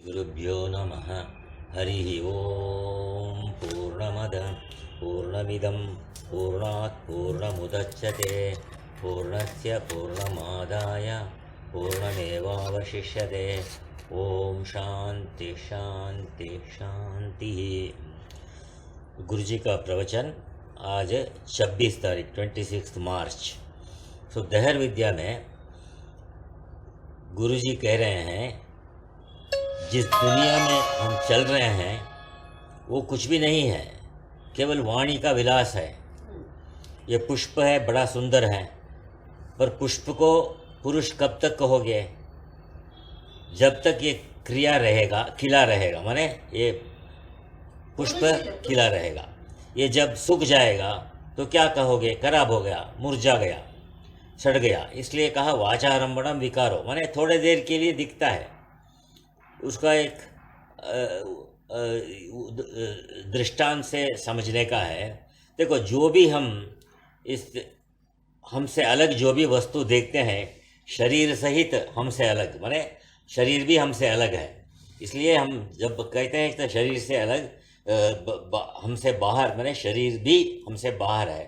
श्रीगुरुभ्यो नमः। हरिः ओं। पूर्णमदः पूर्णमिदं पूर्णात् पूर्णमुदच्यते पूर्णस्य पूर्णमादाय पूर्णमेवावशिष्यते। ओम शांति शांति शांति। गुरु जी का प्रवचन आज 26 तारीख 26 मार्च। तो दहर विद्या में गुरु जी कह रहे हैं जिस दुनिया में हम चल रहे हैं वो कुछ भी नहीं है, केवल वाणी का विलास है। ये पुष्प है, बड़ा सुंदर है, पर पुष्प को पुरुष कब तक कहोगे? जब तक ये क्रिया रहेगा, खिला रहेगा, माने ये पुष्प खिला रहेगा। ये जब सूख जाएगा तो क्या कहोगे? खराब हो गया, मुरझा गया, सड़ गया। इसलिए कहा वाचारंभणम विकारो, माने थोड़े देर के लिए दिखता है। उसका एक दृष्टांत से समझने का है। देखो, जो भी हम हमसे अलग जो भी वस्तु देखते हैं, शरीर सहित हमसे अलग, माने शरीर भी हमसे अलग है। इसलिए हम जब कहते हैं तो शरीर से अलग, हमसे बाहर, माने शरीर भी हमसे बाहर है,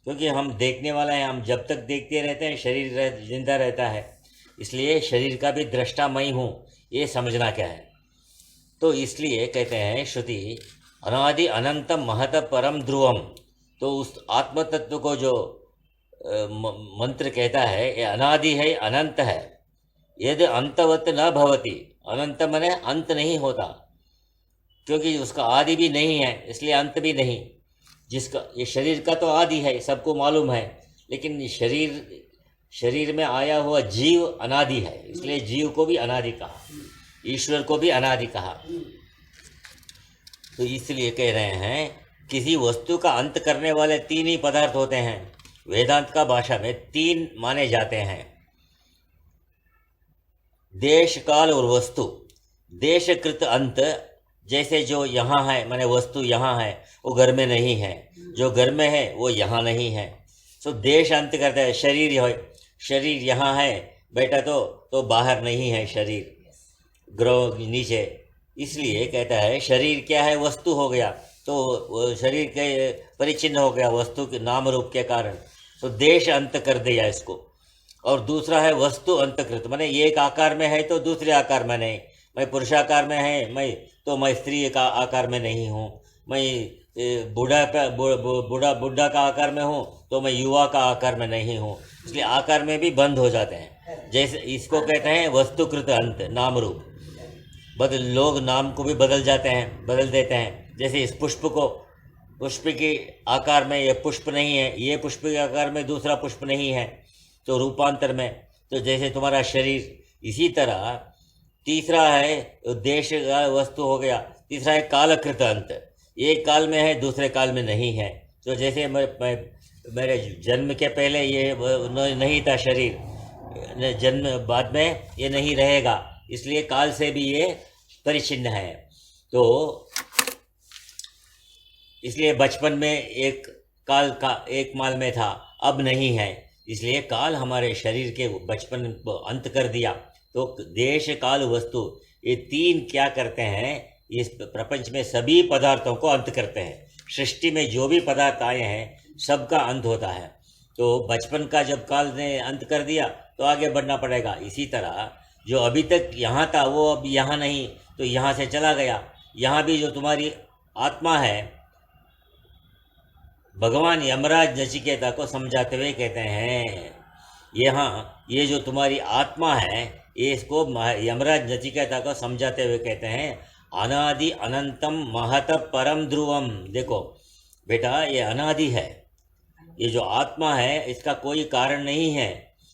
क्योंकि हम देखने वाला है। हम जब तक देखते रहते हैं शरीर जिंदा रहता है। इसलिए शरीर का भी दृष्टा मैं हूँ, ये समझना क्या है। तो इसलिए कहते हैं श्रुति अनादि अनंतम महत परम ध्रुवम। तो उस आत्म तत्व को जो मंत्र कहता है, ये अनादि है, अनंत है। यदि अंतवत न भवति, अनंत मने अंत नहीं होता, क्योंकि उसका आदि भी नहीं है, इसलिए अंत भी नहीं। जिसका ये शरीर का तो आदि है, सबको मालूम है, लेकिन शरीर में आया हुआ जीव अनादि है, इसलिए जीव को भी अनादि कहा, ईश्वर को भी अनादि कहा। तो इसलिए कह रहे हैं किसी वस्तु का अंत करने वाले तीन ही पदार्थ होते हैं। वेदांत का भाषा में तीन माने जाते हैं, देश, काल और वस्तु। देशकृत अंत, जैसे जो यहाँ है, माने वस्तु यहाँ है, वो घर में नहीं है, जो घर में है वो यहाँ नहीं है। तो देश अंत करता है। शरीर यहाँ है बैठा, तो बाहर नहीं है शरीर, ग्रह नीचे। इसलिए कहता है शरीर क्या है? वस्तु हो गया, तो शरीर के परिचिन्न हो गया वस्तु के नाम रूप के कारण। तो देश अंत कर दिया इसको। और दूसरा है वस्तु अंतकृत, माने एक आकार में है तो दूसरे आकार में नहीं। मैं पुरुषाकार में है, मैं स्त्री का आकार में नहीं हूँ। मैं बुढ़ा का आकार में हूँ तो मैं युवा का आकार में नहीं हूँ। इसलिए आकार में भी बंद हो जाते हैं। जैसे इसको कहते हैं वस्तुकृत अंत, नाम रूप। लोग नाम को भी बदल देते हैं। जैसे इस पुष्प के आकार में ये पुष्प नहीं है, ये पुष्प के आकार में दूसरा पुष्प नहीं है, तो रूपांतर में। तो जैसे तुम्हारा शरीर, इसी तरह तीसरा है देश का वस्तु हो गया। तीसरा है कालकृत अंत, एक काल में है दूसरे काल में नहीं है। तो जैसे मेरे जन्म के पहले ये नहीं था शरीर, जन्म बाद में ये नहीं रहेगा, इसलिए काल से भी ये परिचिन्न है। तो इसलिए बचपन में एक काल का एक माल में था, अब नहीं है, इसलिए काल हमारे शरीर के बचपन को अंत कर दिया। तो देश, काल, वस्तु, ये तीन क्या करते हैं? इस प्रपंच में सभी पदार्थों को अंत करते हैं। सृष्टि में जो भी पदार्थ आए हैं सबका अंत होता है। तो बचपन का जब काल ने अंत कर दिया तो आगे बढ़ना पड़ेगा। इसी तरह जो अभी तक यहाँ था वो अब यहाँ नहीं, तो यहाँ से चला गया। यहाँ भी जो तुम्हारी आत्मा है, भगवान यमराज नचिकेता को समझाते हुए कहते हैं, यहाँ ये जो तुम्हारी आत्मा है, ये इसको यमराज नचिकेता को समझाते हुए कहते हैं अनादि अनंतम महत परम ध्रुवम। देखो बेटा, ये अनादि है, ये जो आत्मा है इसका कोई कारण नहीं है,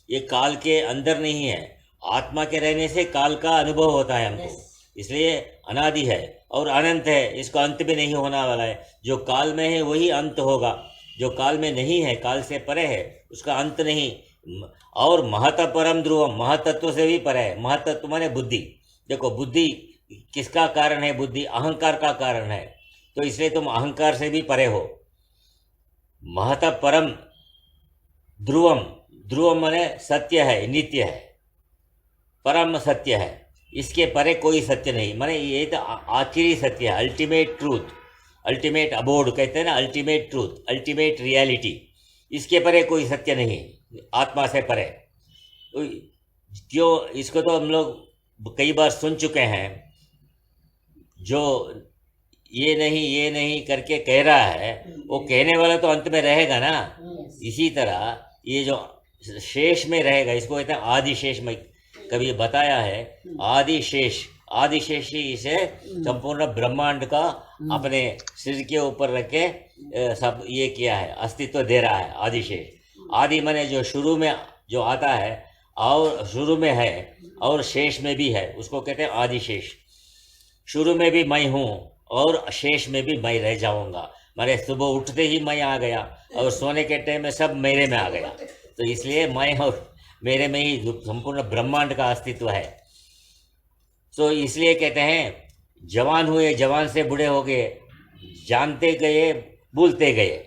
ये काल के अंदर नहीं है। आत्मा के रहने से काल का अनुभव होता है हमको, इसलिए अनादि है और अनंत है, इसका अंत भी नहीं होने वाला है। जो काल में है वही अंत होगा, जो काल में नहीं है, काल से परे है, उसका अंत नहीं। और महत परम ध्रुवम, महतत्व से भी परे है। महतत्व माने बुद्धि। देखो, बुद्धि किसका कारण है? बुद्धि अहंकार का कारण है, तो इसलिए तुम अहंकार से भी परे हो। महत परम ध्रुवम, ध्रुवम माने सत्य है, नित्य है, परम सत्य है। इसके परे कोई सत्य नहीं। माने ये तो आखिरी सत्य है, अल्टीमेट ट्रूथ, अल्टीमेट अबोर्ड कहते हैं ना, अल्टीमेट ट्रूथ, अल्टीमेट रियलिटी। इसके परे कोई सत्य नहीं, आत्मा से परे। तो क्यों, इसको तो हम लोग कई बार सुन चुके हैं। जो ये नहीं करके कह रहा है, वो कहने वाला तो अंत में रहेगा ना। इसी तरह ये जो शेष में रहेगा, इसको कहते हैं आदिशेष। में कभी बताया है, आदिशेष, आदिशेष ही इसे संपूर्ण ब्रह्मांड का अपने सिर के ऊपर रख के सब ये किया है, अस्तित्व दे रहा है। आदिशेष, आदि माने जो शुरू में जो आता है, और शुरू में है और शेष में भी है, उसको कहते हैं आदिशेष। शुरू में भी मैं हूँ और शेष में भी मैं रह जाऊंगा। मारे सुबह उठते ही मैं आ गया और सोने के टाइम में सब मेरे में आ गया। तो इसलिए मैं और मेरे में ही संपूर्ण ब्रह्मांड का अस्तित्व है। तो इसलिए कहते हैं, जवान हुए, जवान से बूढ़े हो गए, जानते गए भूलते गए।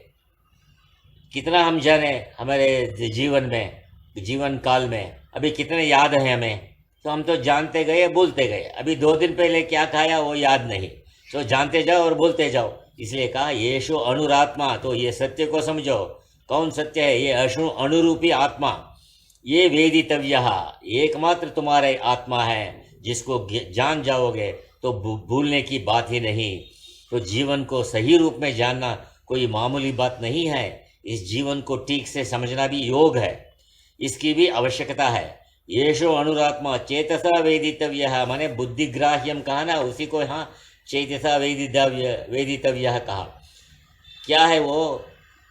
कितना हम जाने हमारे जीवन में, जीवन काल में अभी कितने याद हैं हमें, तो हम तो जानते गए भूलते गए। अभी 2 दिन पहले क्या खाया वो याद नहीं, तो जानते जाओ और भूलते जाओ। इसलिए कहा येषु अनुरात्मा, तो ये सत्य को समझो। कौन सत्य है? ये अनुरूपी आत्मा, ये वेदितव्य, एकमात्र तुम्हारे आत्मा है, जिसको जान जाओगे तो भूलने की बात ही नहीं। तो जीवन को सही रूप में जानना कोई मामूली बात नहीं है। इस जीवन को ठीक से समझना भी योग है, इसकी भी आवश्यकता है। येषु अनुरात्मा चेतसा वेदितव्य, माने बुद्धिग्राह्यम कहा ना, उसी को यहाँ चेतसा वेदितव्य कहा। क्या है वो,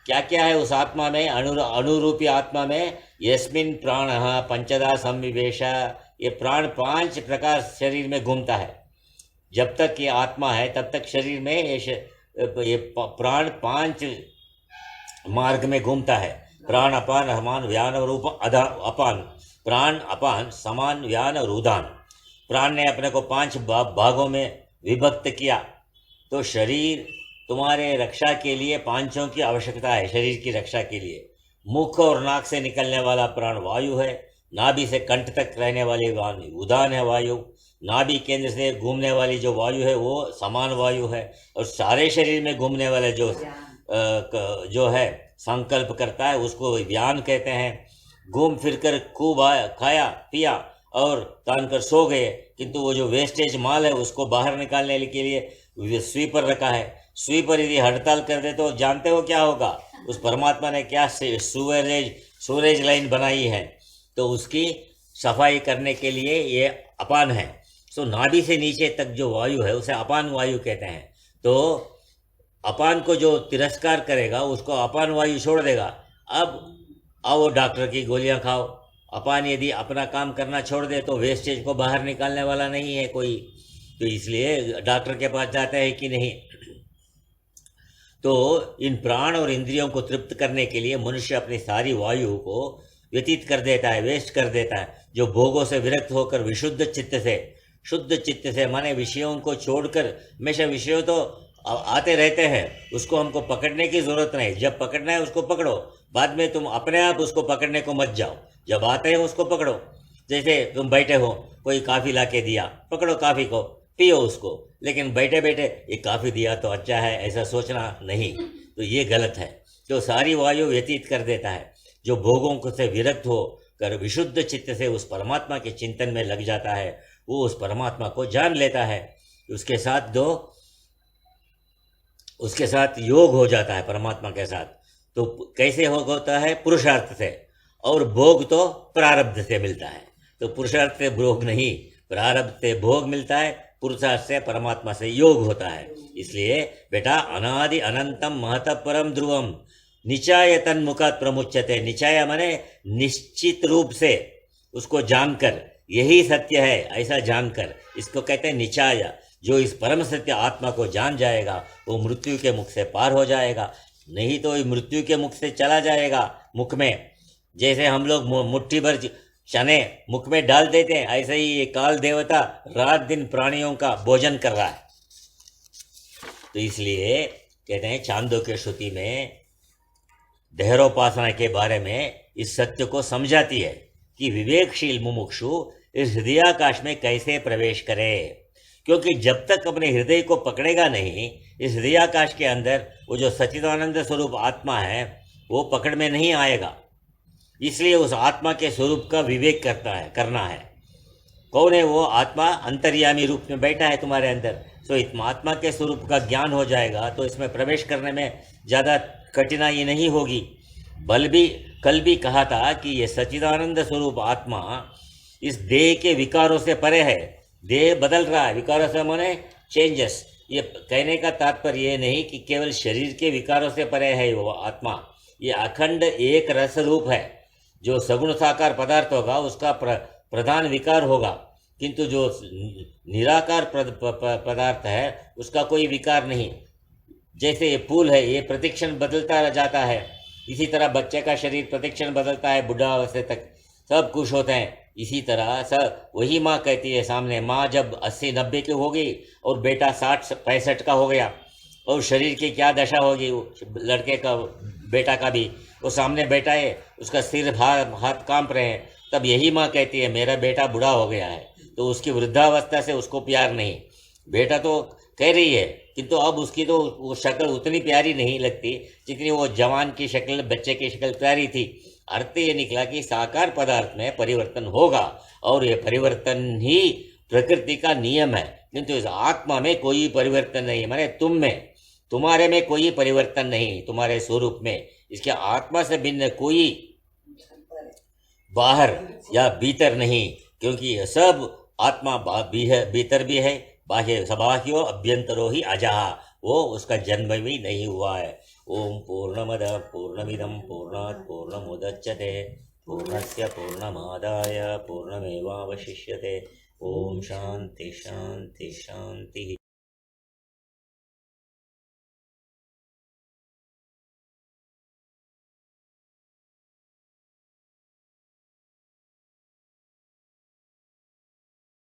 क्या क्या है उस आत्मा में, अनुरूपी आत्मा में? यस्मिन् प्राण पंचदा संविवेश, ये प्राण 5 प्रकार शरीर में घूमता है। जब तक ये आत्मा है तब तक शरीर में ये प्राण 5 मार्ग में घूमता है। प्राण, अपान, समान, व्यान और अपान। प्राण, अपान, समान, व्यान और उदान। प्राण ने अपने को 5 भागों में विभक्त किया। तो शरीर तुम्हारे रक्षा के लिए 5 की आवश्यकता है। शरीर की रक्षा के लिए मुख और नाक से निकलने वाला प्राण वायु है, नाभि से कंठ तक रहने वाली वायु उदान है वायु, नाभि केंद्र से घूमने वाली जो वायु है वो समान वायु है, और सारे शरीर में घूमने वाले जो है संकल्प करता है उसको व्यान कहते हैं। घूम फिर कर खूब खाया पिया और तान कर सो गए, किंतु वो जो वेस्टेज माल है उसको बाहर निकालने के लिए स्वीपर रखा है। स्वीपर यदि हड़ताल कर दे तो जानते हो क्या होगा? उस परमात्मा ने क्या सूरेज लाइन बनाई है, तो उसकी सफाई करने के लिए ये अपान है। सो नाभि से नीचे तक जो वायु है उसे अपान वायु कहते हैं। तो अपान को जो तिरस्कार करेगा उसको अपान वायु छोड़ देगा। अब आओ डॉक्टर की गोलियां खाओ। अपान यदि अपना काम करना छोड़ दे तो वेस्टेज को बाहर निकालने वाला नहीं है कोई, तो इसलिए डॉक्टर के पास जाते हैं कि नहीं। तो इन प्राण और इंद्रियों को तृप्त करने के लिए मनुष्य अपनी सारी वायु को व्यतीत कर देता है, वेस्ट कर देता है। जो भोगों से विरक्त होकर विशुद्ध चित्त से, शुद्ध चित्त से, माने विषयों को छोड़कर, हमेशा विषयों तो आते रहते हैं, उसको हमको पकड़ने की जरूरत नहीं। जब पकड़ना है उसको पकड़ो, बाद में तुम अपने आप उसको पकड़ने को मत जाओ। जब आते हैं उसको पकड़ो। जैसे तुम बैठे हो, कोई काफ़ी ला के दिया, पकड़ो काफ़ी को, पियो उसको, लेकिन बैठे बैठे ये काफ़ी दिया तो अच्छा है ऐसा सोचना नहीं, तो ये गलत है। जो सारी वायु व्यतीत कर देता है, जो भोगों को से विरक्त हो कर विशुद्ध चित्त से उस परमात्मा के चिंतन में लग जाता है, वो उस परमात्मा को जान लेता है। उसके साथ योग हो जाता है परमात्मा के साथ। तो कैसे योग होता है? पुरुषार्थ से, और भोग तो प्रारब्ध से मिलता है। तो पुरुषार्थ से भोग नहीं, प्रारब्ध से भोग मिलता है, पुरुषार्थ से परमात्मा से योग होता है। इसलिए बेटा, अनादि अनंतम महतः परम ध्रुवम निचाय तन्मुखात् प्रमुच्यते। निचाय माने निश्चित रूप से उसको जानकर, यही सत्य है ऐसा जानकर, इसको कहते हैं निचाय। जो इस परम सत्य आत्मा को जान जाएगा वो मृत्यु के मुख से पार हो जाएगा, नहीं तो मृत्यु के मुख से चला जाएगा मुख में। जैसे हम लोग मुट्ठी भर चने मुख में डाल देते हैं, ऐसे ही ये काल देवता रात दिन प्राणियों का भोजन कर रहा है। तो इसलिए कहते हैं छांदोग्य श्रुति में देहरोपासना के बारे में इस सत्य को समझाती है कि विवेकशील मुमुक्षु इस हृदयाकाश में कैसे प्रवेश करे, क्योंकि जब तक अपने हृदय को पकड़ेगा नहीं, इस हृदयाकाश के अंदर वो जो सच्चिदानंद स्वरूप आत्मा है वो पकड़ में नहीं आएगा। इसलिए उस आत्मा के स्वरूप का विवेक करना है। कौन है वो आत्मा? अंतर्यामी रूप में बैठा है तुम्हारे अंदर। सो आत्मा के स्वरूप का ज्ञान हो जाएगा तो इसमें प्रवेश करने में ज़्यादा कठिनाई नहीं होगी। कल भी कहा था कि ये सच्चिदानंद स्वरूप आत्मा इस देह के विकारों से परे है। देह बदल रहा है, विकारों से माने चेंजेस। ये कहने का तात्पर्य ये नहीं कि केवल शरीर के विकारों से परे है वो आत्मा। ये अखंड एक रस रूप है। जो सगुण साकार पदार्थ होगा उसका प्रधान विकार होगा, किंतु जो निराकार पदार्थ है उसका कोई विकार नहीं। जैसे ये फूल है, ये प्रतिक्षण बदलता जाता है, इसी तरह बच्चे का शरीर प्रतिक्षण बदलता है, बुढ़ा अवस्थे तक सब खुश होते हैं। इसी तरह सब वही माँ कहती है सामने, माँ जब 80-90 की होगी और बेटा 60-65 का हो गया और शरीर की क्या दशा होगी लड़के का, बेटा का भी। वो सामने बेटा है, उसका सिर हाथ कांप रहे हैं, तब यही माँ कहती है मेरा बेटा बूढ़ा हो गया है। तो उसकी वृद्धावस्था से उसको प्यार नहीं। बेटा तो कह रही है किंतु अब उसकी तो वो शक्ल उतनी प्यारी नहीं लगती जितनी वो जवान की शक्ल, बच्चे की शक्ल प्यारी थी। अर्थ ये निकला कि साकार पदार्थ में परिवर्तन होगा और ये परिवर्तन ही प्रकृति का नियम है, किंतु इस आत्मा में कोई परिवर्तन नहीं। माने तुम में, तुम्हारे में कोई परिवर्तन नहीं, तुम्हारे स्वरूप में। इसके आत्मा से भिन्न कोई बाहर या भीतर नहीं, क्योंकि यह सब आत्मा भीतर भी है, बाह्य सबाह्यो अभ्यंतरो ही अजहा, वो उसका जन्म भी नहीं हुआ है। ओम पूर्णमद पूर्णमिदं पूर्णात् पूर्णमुदच्यते पूर्णस्य पूर्णमादाय पूर्णमेवावशिष्यते। ओम शांति शांति शांति।